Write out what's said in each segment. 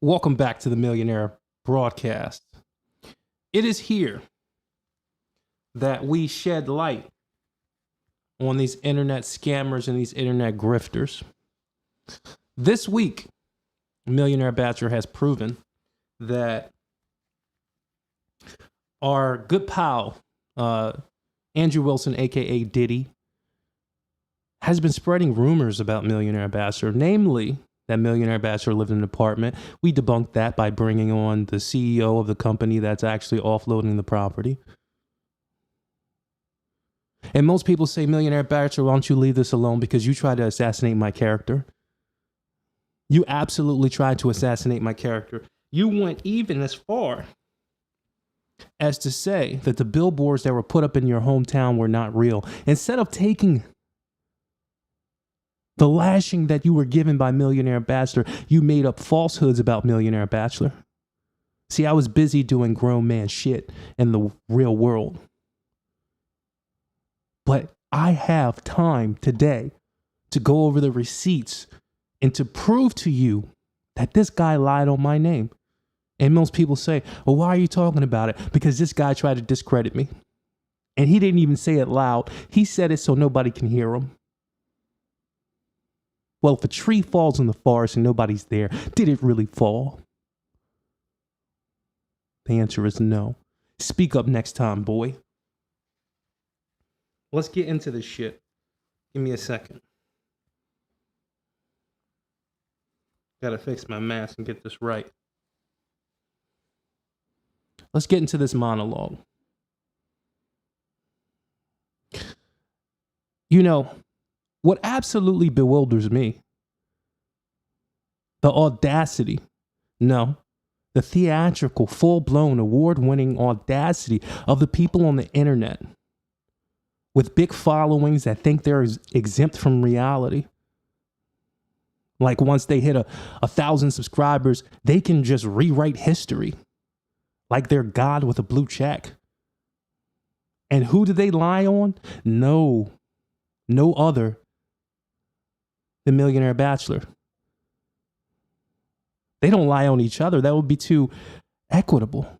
Welcome back to the Millionaire broadcast. It is here that we shed light on these internet scammers and these internet grifters. This week, Millionaire Bachelor has proven that our good pal, AndrewWilson, aka Diddy, has been spreading rumors about Millionaire Bachelor, namely that Millionaire Bachelor lived in an apartment. We debunked that by bringing on the CEO of the company that's actually offloading the property. And most people say, Millionaire Bachelor, why don't you leave this alone because you tried to assassinate my character. You absolutely tried to assassinate my character. You went even as far as to say that the billboards that were put up in your hometown were not real. Instead of taking the lashing that you were given by Millionaire Bachelor, you made up falsehoods about Millionaire Bachelor. See, I was busy doing grown man shit in the real world. But I have time today to go over the receipts and to prove to you that this guy lied on my name. And most people say, well, why are you talking about it? Because this guy tried to discredit me. And he didn't even say it loud. He said it so nobody can hear him. Well, if a tree falls in the forest and nobody's there, did it really fall? The answer is no. Speak up next time, boy. Let's get into this shit. Give me a second. Gotta fix my mask and get this right. Let's get into this monologue. You know, what absolutely bewilders me, the audacity, no, the theatrical, full-blown, award-winning audacity of the people on the internet with big followings that think they're exempt from reality. Like once they hit 1,000 subscribers, they can just rewrite history like they're God with a blue check. And who do they lie on? No other the Millionaire Bachelor. They don't lie on each other. That would be too equitable.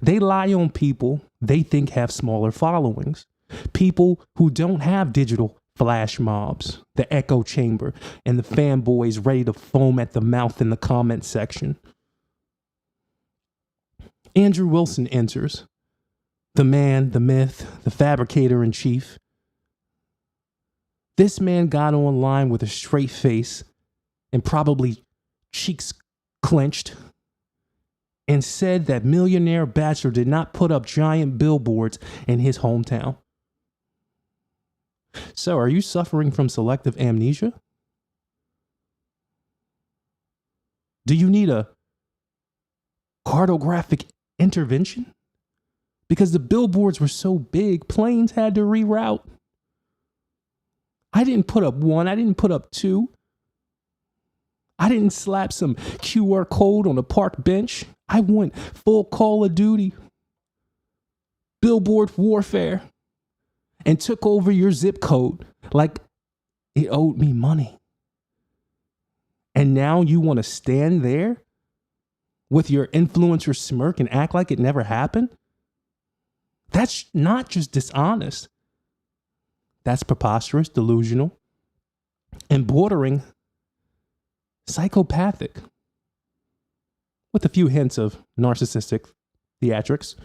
They lie on people they think have smaller followings. People who don't have digital flash mobs, the echo chamber, and the fanboys ready to foam at the mouth in the comment section. AndrewWilson enters. The man, the myth, the fabricator in chief. This man got online with a straight face and probably cheeks clenched and said that Millionaire Bachelor did not put up giant billboards in his hometown. So, are you suffering from selective amnesia? Do you need a cartographic intervention? Because the billboards were so big, planes had to reroute. I didn't put up one. I didn't put up two. I didn't slap some QR code on a park bench. I went full Call of Duty, billboard warfare, and took over your zip code like it owed me money. And now you want to stand there with your influencer smirk and act like it never happened? That's not just dishonest. That's preposterous, delusional, and bordering psychopathic, with a few hints of narcissistic theatrics.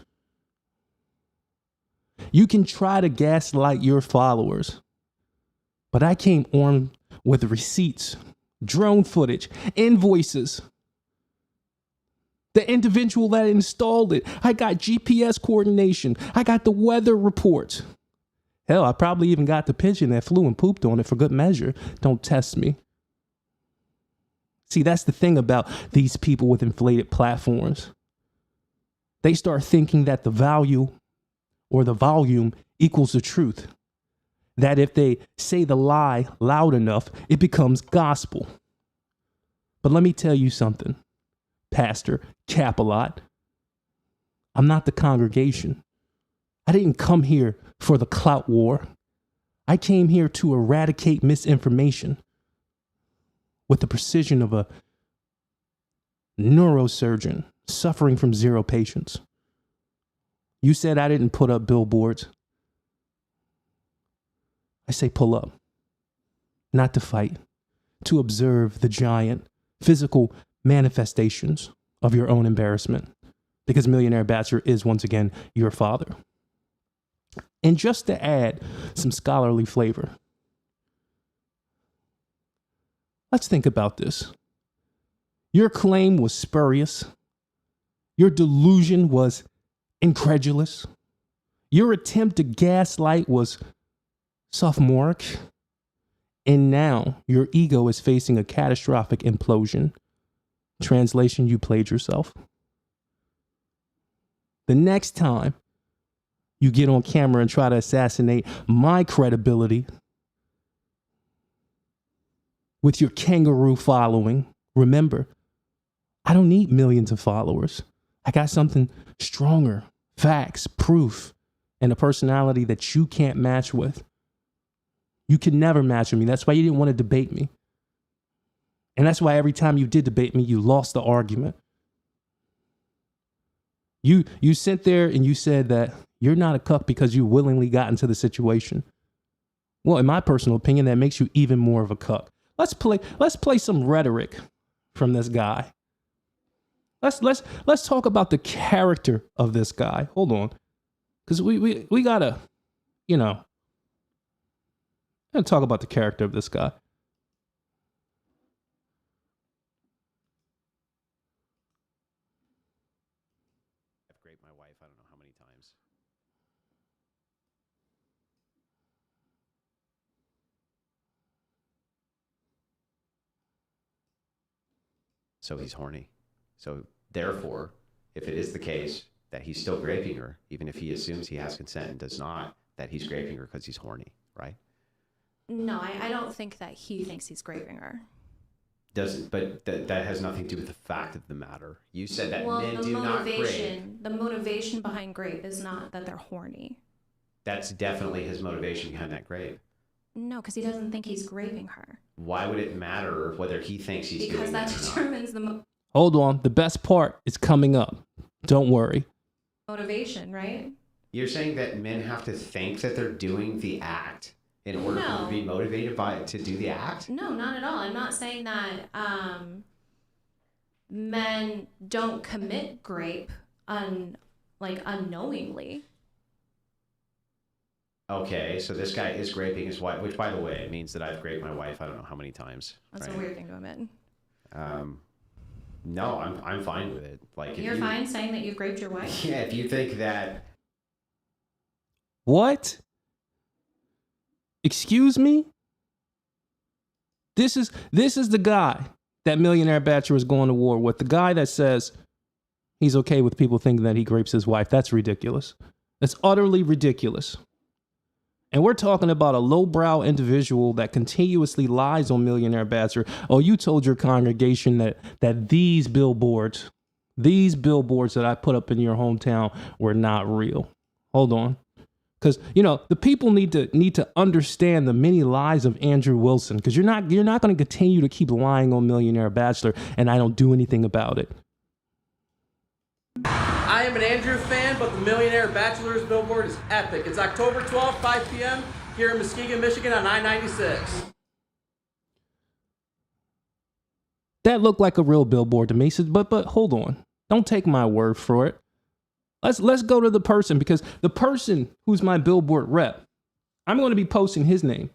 You can try to gaslight your followers, but I came armed with receipts, drone footage, invoices. The individual that installed it, I got GPS coordination. I got the weather reports. Hell, I probably even got the pigeon that flew and pooped on it for good measure. Don't test me. See, that's the thing about these people with inflated platforms. They start thinking that the value or the volume equals the truth. That if they say the lie loud enough, it becomes gospel. But let me tell you something, Pastor Cap-a-Lot. I'm not the congregation. I didn't come here for the clout war. I came here to eradicate misinformation with the precision of a neurosurgeon suffering from zero patience. You said I didn't put up billboards. I say pull up, not to fight, to observe the giant physical manifestations of your own embarrassment, because Millionaire Bachelor is once again your father. And just to add some scholarly flavor, let's think about this. Your claim was spurious. Your delusion was incredulous. Your attempt to gaslight was sophomoric. And now your ego is facing a catastrophic implosion. Translation, you played yourself. The next time you get on camera and try to assassinate my credibility with your kangaroo following, remember, I don't need millions of followers. I got something stronger, facts, proof, and a personality that you can't match with. You can never match with me. That's why you didn't want to debate me. And that's why every time you did debate me, you lost the argument. You sat there and you said that you're not a cuck because you willingly got into the situation. Well, in my personal opinion, that makes you even more of a cuck. Let's play some rhetoric from this guy. Let's talk about the character of this guy. Hold on. Because we gotta, talk about the character of this guy. I've raped my wife, I don't know how many times. So he's horny. So therefore, if it is the case that he's still raping her, even if he assumes he has consent and does not, that he's raping her because he's horny, right? No, I don't think that he thinks he's raping her. Doesn't, but that has nothing to do with the fact of the matter. You said that men do not grape. The motivation behind grape is not that they're horny. That's definitely his motivation behind that grape. No, because he doesn't think he's raping her. Why would it matter whether he thinks he's doing that or not? Because that determines the Hold on. The best part is coming up. Don't worry. motivation, right? You're saying that men have to think that they're doing the act in order for them to be motivated to do the act? No, not at all. I'm not saying that men don't commit grape unknowingly. Okay, so this guy is graping his wife, which, by the way, means that I've raped my wife I don't know how many times. That's a weird thing to admit. No, I'm fine with it. Like, You're fine saying that you've raped your wife? Yeah, if you think that... What? Excuse me? This is the guy that Millionaire Bachelor is going to war with. The guy that says he's okay with people thinking that he rapes his wife. That's ridiculous. That's utterly ridiculous. And we're talking about a lowbrow individual that continuously lies on Millionaire Bachelor. Oh, you told your congregation that these billboards that I put up in your hometown were not real. Hold on. Because, the people need to understand the many lies of Andrew Wilson, because you're not going to continue to keep lying on Millionaire Bachelor and I don't do anything about it. I am an Andrew fan, but the Millionaire Bachelor's billboard is epic. It's October 12th, 5 p.m. here in Muskegon, Michigan on I-96. That looked like a real billboard to me, but hold on. Don't take my word for it. Let's go to the person, because the person who's my billboard rep, I'm going to be posting his name.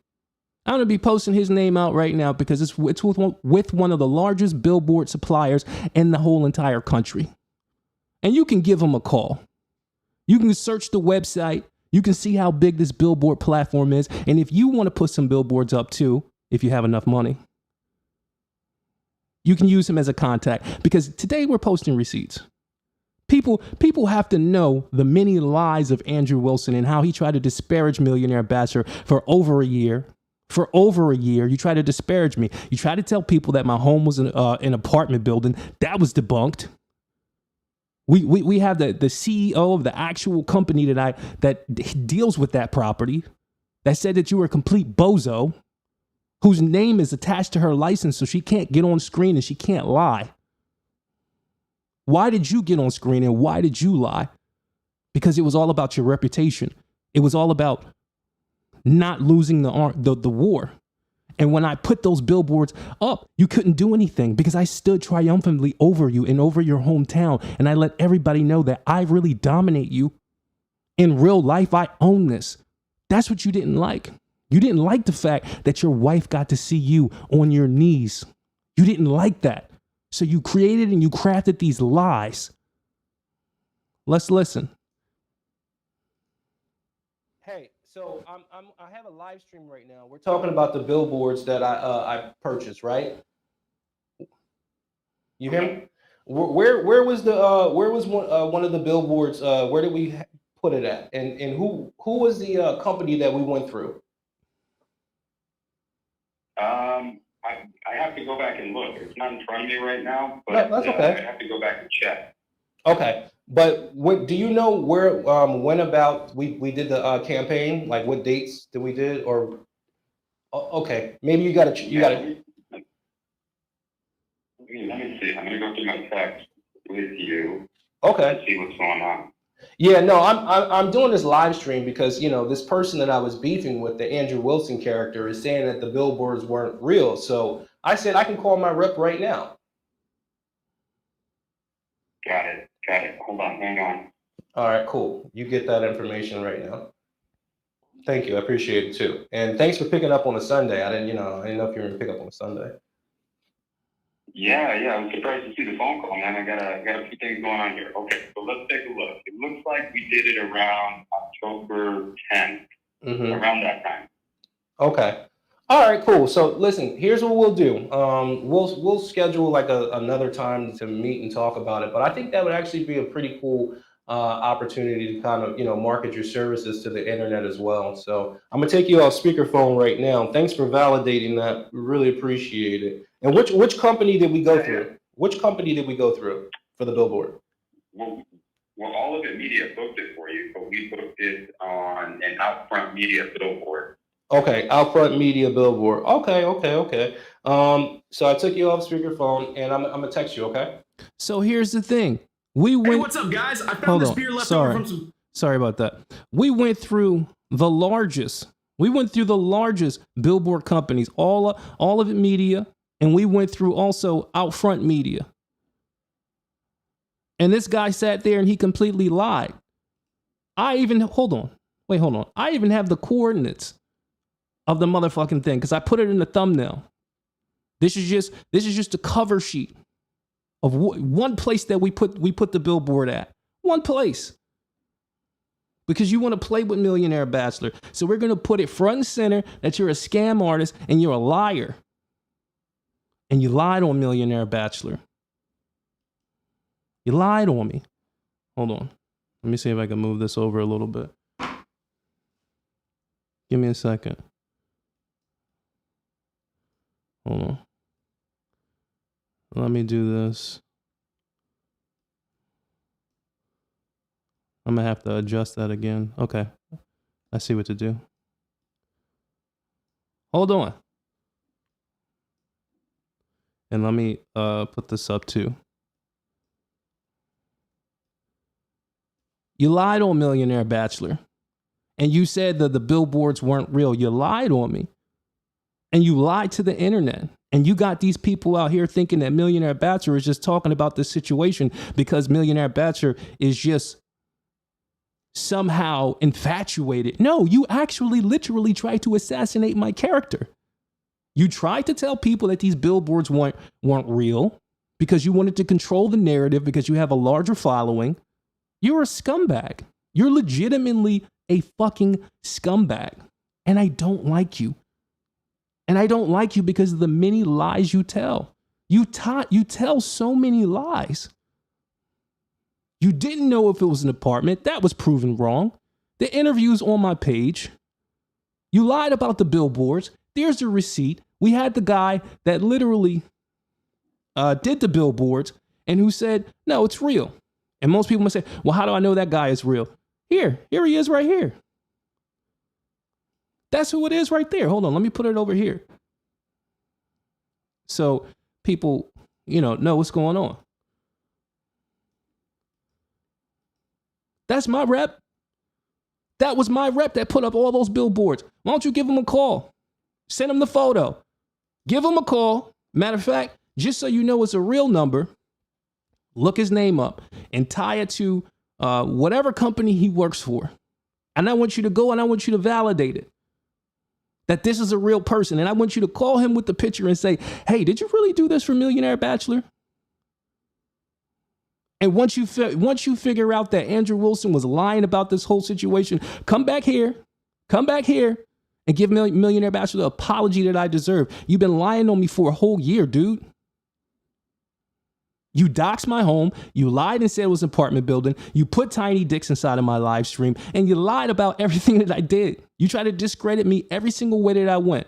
I'm going to be posting his name out right now because it's with one of the largest billboard suppliers in the whole entire country. And you can give him a call. You can search the website. You can see how big this billboard platform is. And if you want to put some billboards up too, if you have enough money, you can use him as a contact, because today we're posting receipts. People have to know the many lies of Andrew Wilson and how he tried to disparage Millionaire Bachelor for over a year. For over a year, you tried to disparage me. You tried to tell people that my home was an apartment building. That was debunked. We have the CEO of the actual company that deals with that property that said that you were a complete bozo, whose name is attached to her license, so she can't get on screen and she can't lie. Why did you get on screen and why did you lie? Because it was all about your reputation. It was all about not losing the war. And when I put those billboards up, you couldn't do anything because I stood triumphantly over you and over your hometown. And I let everybody know that I really dominate you. In real life, I own this. That's what you didn't like. You didn't like the fact that your wife got to see you on your knees. You didn't like that. So you created and you crafted these lies. Let's listen. Hey, so I have a live stream right now. We're talking about the billboards that I purchased, right? You hear me? Where was one of the billboards? Where did we put it at? And who was the company that we went through? I have to go back and look. It's not in front of me right now, but no, that's okay. I have to go back and check. Okay, but what do you know where when about we did the campaign? Like what dates did we did? Or okay, maybe you got to. Let me see. I'm gonna go through my text with you. Okay. And see what's going on. Yeah, no, I'm doing this live stream because, you know, this person that I was beefing with, the AndrewWilson character, is saying that the billboards weren't real. So I said I can call my rep right now. Got it. Hold on, hang on. All right, cool. You get that information right now. Thank you. I appreciate it too. And thanks for picking up on a Sunday. I didn't know if you were going to pick up on a Sunday. Yeah. I was surprised to see the phone call, man. I got a few things going on here. Okay, so let's take a look. It looks like we did it around October 10th, around that time. Okay. All right, cool. So listen, here's what we'll do. We'll schedule like another time to meet and talk about it. But I think that would actually be a pretty cool opportunity to kind of, market your services to the internet as well. So I'm gonna take you off speakerphone right now. Thanks for validating that. We really appreciate it. And which company did we go through? Which company did we go through for the billboard? Well, All of It Media booked it for you, but we booked it on an Outfront Media billboard. Okay, Outfront Media billboard. Okay. So I took you off speakerphone, and I'm gonna text you. Okay. So here's the thing. We went. Hey, what's up, guys? I found this beer left over from some. Sorry about that. We went through the largest billboard companies, all of It Media, and we went through also Outfront Media. And this guy sat there and he completely lied. I even hold on. I even have the coordinates of the motherfucking thing because I put it in the thumbnail. This is just a cover sheet of one place that we put the billboard at. One place. Because you want to play with Millionaire Bachelor. So we're going to put it front and center that you're a scam artist and you're a liar. And you lied on Millionaire Bachelor. You lied on me. Hold on. Let me see if I can move this over a little bit. Give me a second. Hold on. Let me do this. I'm going to have to adjust that again. Okay. I see what to do. Hold on. And let me put this up too. You lied on Millionaire Bachelor. And you said that the billboards weren't real. You lied on me. And you lied to the internet. And you got these people out here thinking that Millionaire Bachelor is just talking about this situation because Millionaire Bachelor is just somehow infatuated. No, you actually literally tried to assassinate my character. You tried to tell people that these billboards weren't real because you wanted to control the narrative because you have a larger following. You're a scumbag. You're legitimately a fucking scumbag. And I don't like you. And I don't like you because of the many lies you tell. You tell so many lies. You didn't know if it was an apartment. That was proven wrong. The interview's on my page. You lied about the billboards. There's the receipt. We had the guy that literally did the billboards and who said, no, it's real. And most people must say, well, how do I know that guy is real? Here he is right here. That's who it is right there. Hold on, let me put it over here. So people, know what's going on. That's my rep. That was my rep that put up all those billboards. Why don't you give him a call? Send him the photo. Give him a call. Matter of fact, just so you know it's a real number, look his name up and tie it to whatever company he works for. And I want you to go and I want you to validate it, that this is a real person. And I want you to call him with the picture and say, hey, did you really do this for Millionaire Bachelor? And once you figure out that Andrew Wilson was lying about this whole situation, come back here and give Millionaire Bachelor the apology that I deserve. You've been lying on me for a whole year, dude. You doxed my home. You lied and said it was an apartment building. You put tiny dicks inside of my live stream, and you lied about everything that I did. You tried to discredit me every single way that I went.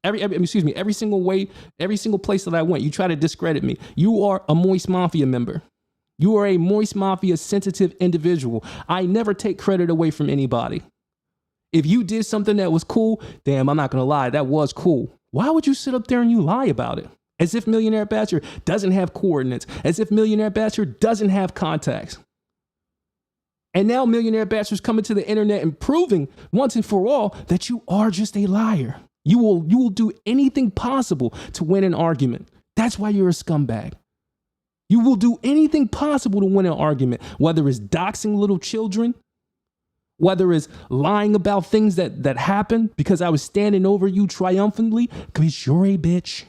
Every single way, every single place that I went, you try to discredit me. You are a Moist Mafia member. You are a Moist Mafia sensitive individual. I never take credit away from anybody. If you did something that was cool, damn, I'm not going to lie, that was cool. Why would you sit up there and you lie about it? As if Millionaire Bachelor doesn't have coordinates. As if Millionaire Bachelor doesn't have contacts. And now Millionaire Bachelor's coming to the internet and proving once and for all that you are just a liar. You will do anything possible to win an argument. That's why you're a scumbag. You will do anything possible to win an argument, whether it's doxing little children, whether it's lying about things that happened because I was standing over you triumphantly because you're a bitch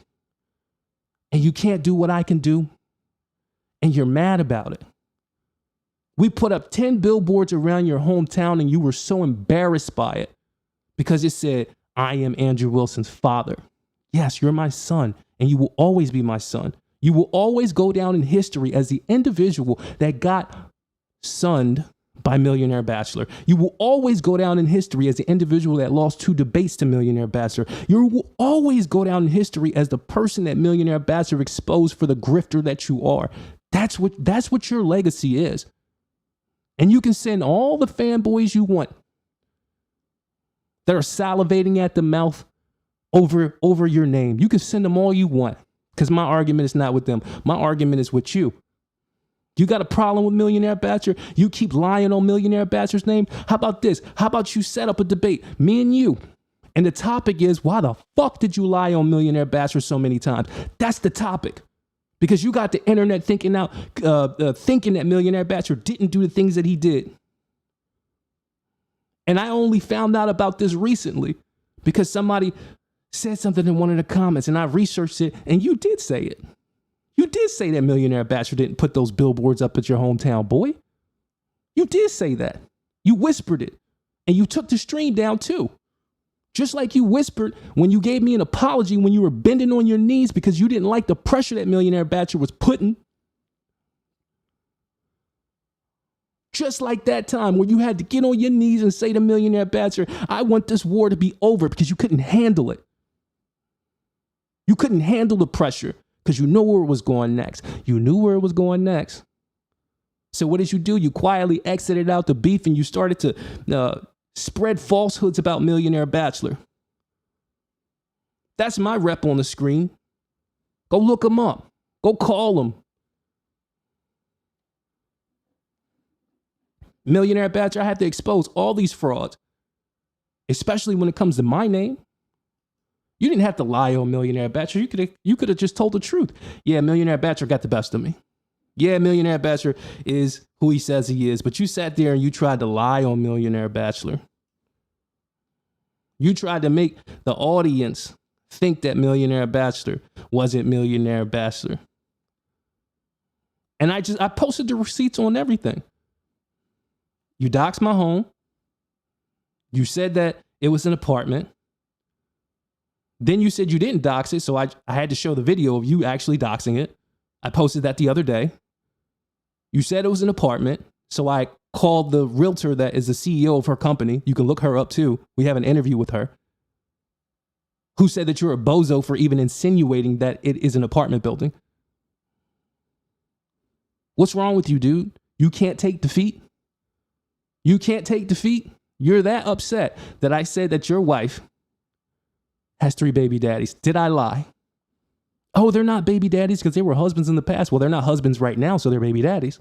and you can't do what I can do and you're mad about it. We put up 10 billboards around your hometown and you were so embarrassed by it because it said, I am Andrew Wilson's father. Yes, you're my son and you will always be my son. You will always go down in history as the individual that got sunned by Millionaire Bachelor. You will always go down in history as the individual that lost 2 debates to Millionaire Bachelor. You will always go down in history as the person that Millionaire Bachelor exposed for the grifter that you are. That's what your legacy is. And you can send all the fanboys you want that are salivating at the mouth over your name. You can send them all you want. Because my argument is not with them. My argument is with you. You got a problem with Millionaire Bachelor? You keep lying on Millionaire Bachelor's name? How about this? How about you set up a debate, me and you? And the topic is, why the fuck did you lie on Millionaire Bachelor so many times? That's the topic. Because you got the internet thinking that Millionaire Bachelor didn't do the things that he did. And I only found out about this recently because somebody said something in one of the comments and I researched it and you did say it. You did say that Millionaire Bachelor didn't put those billboards up at your hometown, boy. You did say that. You whispered it and you took the stream down too. Just like you whispered when you gave me an apology when you were bending on your knees because you didn't like the pressure that Millionaire Bachelor was putting. Just like that time where you had to get on your knees and say to Millionaire Bachelor, I want this war to be over because you couldn't handle it. You couldn't handle the pressure because you know where it was going next. You knew where it was going next. So what did you do? You quietly exited out the beef and you started to spread falsehoods about Millionaire Bachelor. That's my rep on the screen. Go look him up. Go call him. Millionaire Bachelor, I had to expose all these frauds, especially when it comes to my name. You didn't have to lie on Millionaire Bachelor. You could have just told the truth. Yeah, Millionaire Bachelor got the best of me. Yeah, Millionaire Bachelor is who he says he is, but you sat there and you tried to lie on Millionaire Bachelor. You tried to make the audience think that Millionaire Bachelor wasn't Millionaire Bachelor. And I posted the receipts on everything. You doxed my home. You said that it was an apartment. Then you said you didn't dox it, so I had to show the video of you actually doxing it. I posted that the other day. You said it was an apartment, so I called the realtor that is the CEO of her company. You can look her up too. We have an interview with her. Who said that you're a bozo for even insinuating that it is an apartment building. What's wrong with you, dude? You can't take defeat? You can't take defeat? You're that upset that I said that your wife has 3 baby daddies. Did I lie? Oh, they're not baby daddies because they were husbands in the past. Well, they're not husbands right now, so they're baby daddies.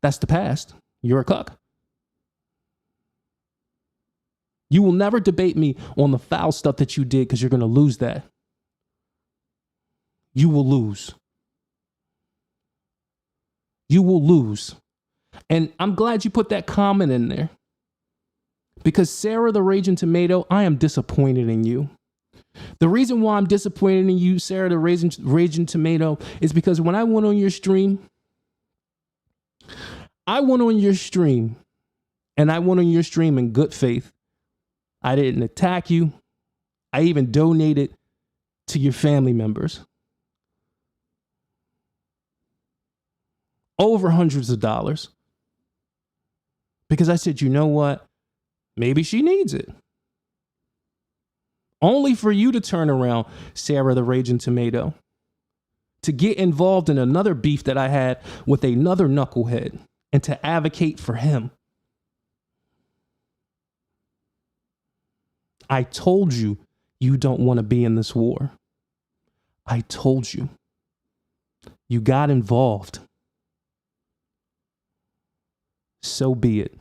That's the past. You're a cuck. You will never debate me on the foul stuff that you did because you're going to lose that. You will lose. You will lose. And I'm glad you put that comment in there. Because Sarah the Raging Tomato, I am disappointed in you. The reason why I'm disappointed in you, Sarah the Raging Tomato, is because when I went on your stream, and I went on your stream in good faith. I didn't attack you. I even donated to your family members. Over hundreds of dollars. Because I said, you know what? Maybe she needs it. Only for you to turn around, Sarah the Raging Tomato, to get involved in another beef that I had with another knucklehead and to advocate for him. I told you, you don't want to be in this war. I told you. You got involved. So be it.